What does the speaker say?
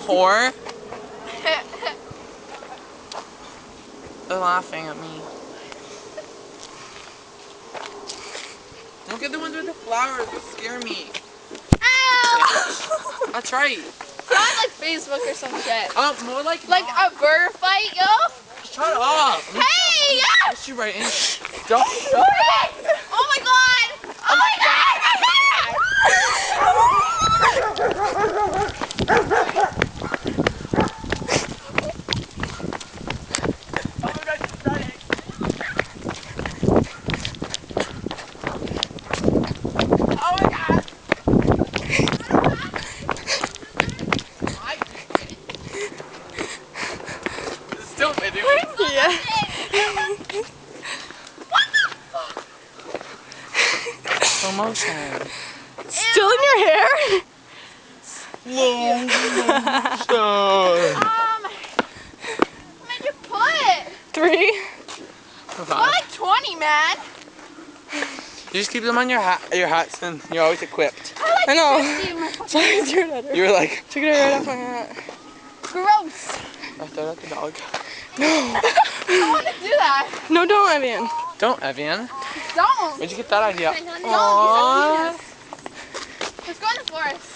whore. They're laughing at me. Look at the ones with the flowers. They scare me. Ow! That's right. Sounds like Facebook or some shit. More like a bird fight, yo. Shut up. Hey, yo! Push you right in. Don't. Oh my god! Oh my god! Oh my god! Still video. Yeah. Slow motion. Still in your hair? Slow motion. How many did you put? 3. Well, like 20, man. You just keep them on your hats and you're always equipped. I know. So I threw it at her. You were like, Took it right off my hat. Gross. I throw it at the dog. No. I want to do that. No, don't, Evian. Don't, Evian. Don't. Where'd you get that idea? Don't. Aww. Let's go in the forest.